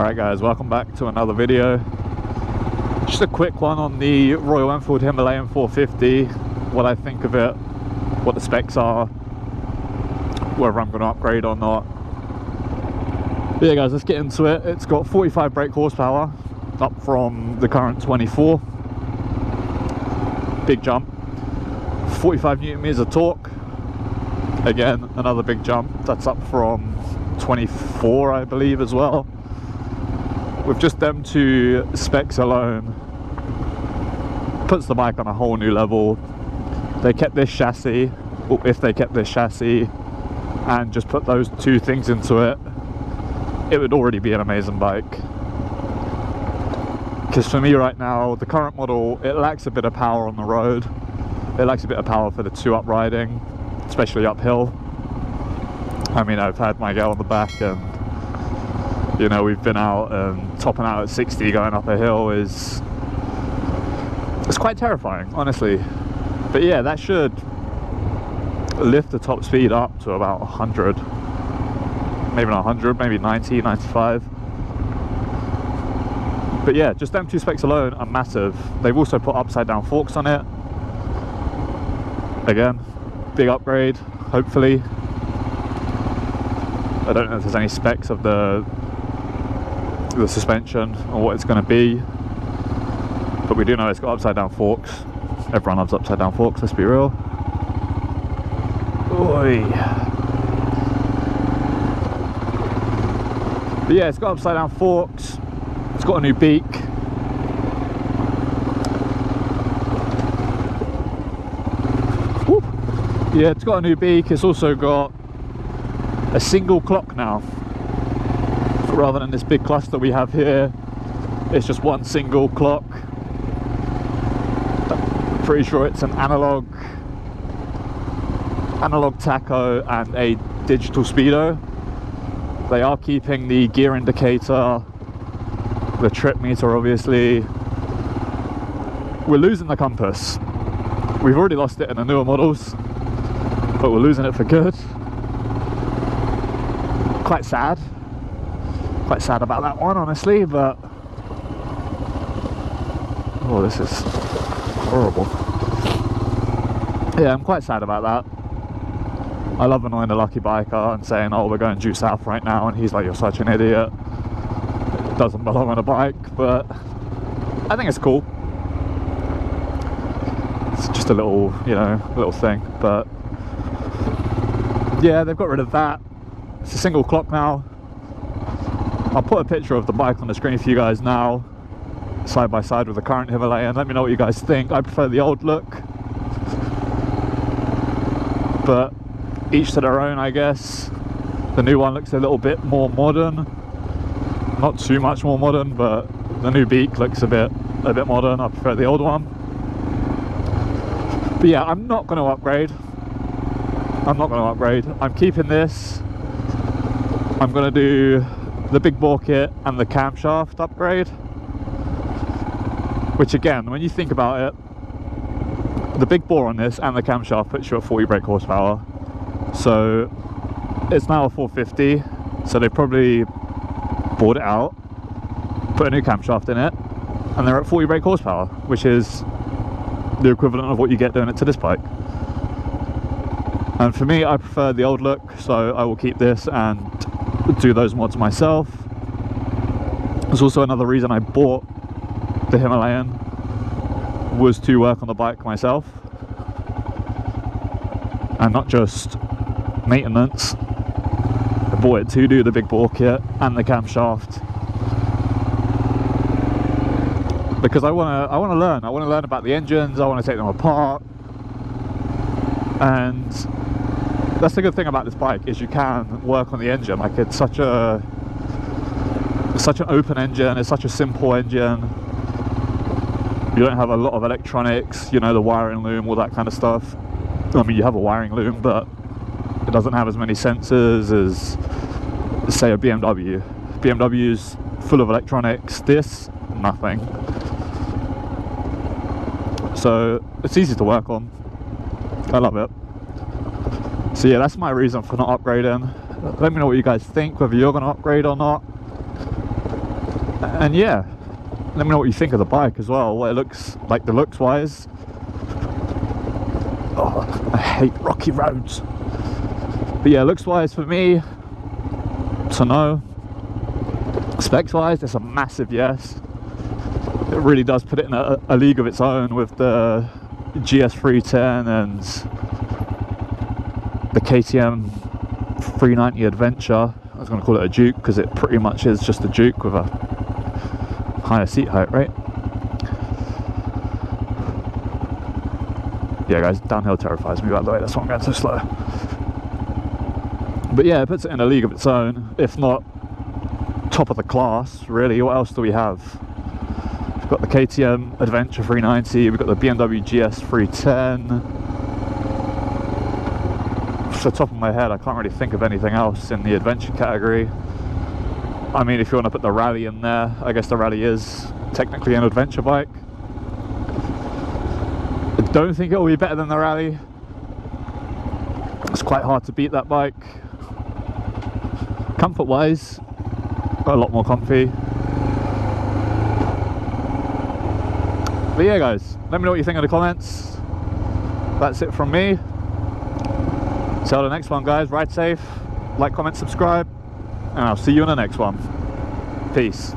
Alright guys, welcome back to another video. Just a quick one on the Royal Enfield Himalayan 450, what I think of it, what the specs are, whether I'm going to upgrade or not. But yeah guys, let's get into it. It's got 45 brake horsepower, up from the current 24. Big jump. 45 newton meters of torque. Again, another big jump. That's up from 24, I believe, as well. With just them two specs alone, puts the bike on a whole new level. They kept this chassis, or if they kept this chassis and just put those two things into it, it would already be an amazing bike. Because for me right now, the current model, it lacks a bit of power on the road. It lacks a bit of power for the two-up riding, especially uphill. I mean, I've had my gal on the back, and you know, we've been out and topping out at 60 going up a hill it's quite terrifying, honestly. But yeah, that should lift the top speed up to about 100, maybe not 100, maybe 90, 95. But yeah, just them two specs alone are massive. They've also put upside down forks on it. Again, big upgrade, hopefully. I don't know if there's any specs of the suspension or what it's going to be, but we do know it's got upside down forks. Everyone loves upside down forks, let's be real. Oi. But yeah, it's got upside down forks. It's got a new beak. Whoop. Yeah, it's got a new beak. It's also got a single clock now, rather than this big cluster we have here. It's just one single clock. Pretty sure it's an analog tacho and a digital speedo. They are keeping the gear indicator, the trip meter obviously. We're losing the compass. We've already lost it in the newer models, but we're losing it for good. Quite sad about that one, honestly, but oh, this is horrible. Yeah, I'm quite sad about that. I love annoying a lucky biker and saying, oh, we're going due south right now, and he's like, you're such an idiot, it doesn't belong on a bike. But I think it's cool. It's just a little, you know, little thing. But yeah, they've got rid of that. It's a single clock now. I'll put a picture of the bike on the screen for you guys now, side by side with the current Himalayan. Let me know what you guys think. I prefer the old look, but each to their own, I guess. The new one looks a little bit more modern, not too much more modern, but the new beak looks a bit modern. I prefer the old one. But yeah, I'm not going to upgrade. I'm keeping this. I'm going to do the big bore kit and the camshaft upgrade, which again, when you think about it, the big bore on this and the camshaft puts you at 40 brake horsepower. So it's now a 450, so they probably bought it out, put a new camshaft in it, and they're at 40 brake horsepower, which is the equivalent of what you get doing it to this bike. And for me, I prefer the old look, so I will keep this and do those mods myself. There's also another reason I bought the Himalayan, was to work on the bike myself and not just maintenance. I bought it to do the big bore kit and the camshaft because I want to learn about the engines. I want to take them apart, and that's the good thing about this bike, is you can work on the engine. Like, it's such an open engine, it's such a simple engine. You don't have a lot of electronics, you know, the wiring loom, all that kind of stuff. I mean, you have a wiring loom, but it doesn't have as many sensors as, say, a BMW. BMW's full of electronics, this, nothing. So it's easy to work on. I love it. So yeah, that's my reason for not upgrading. Let me know what you guys think, whether you're going to upgrade or not. And yeah, let me know what you think of the bike as well, what it looks like, the looks wise. Oh, I hate rocky roads. But yeah, looks wise for me, to know. Specs wise, it's a massive yes. It really does put it in a league of its own with the GS310 and the KTM 390 Adventure. I was going to call it a Duke because it pretty much is just a Duke with a higher seat height, right? Yeah guys, downhill terrifies me, by the way, that's why I'm going so slow. But yeah, it puts it in a league of its own, if not top of the class, really. What else do we have? We've got the KTM Adventure 390, we've got the BMW GS 310. Off the top of my head, I can't really think of anything else in the adventure category. I mean, if you want to put the Rally in there, I guess the Rally is technically an adventure bike. I don't think it will be better than the Rally. It's quite hard to beat that bike. Comfort wise, a lot more comfy. But yeah guys, let me know what you think in the comments. That's it from me. Till the next one guys, ride safe, like, comment, subscribe, and I'll see you in the next one. Peace.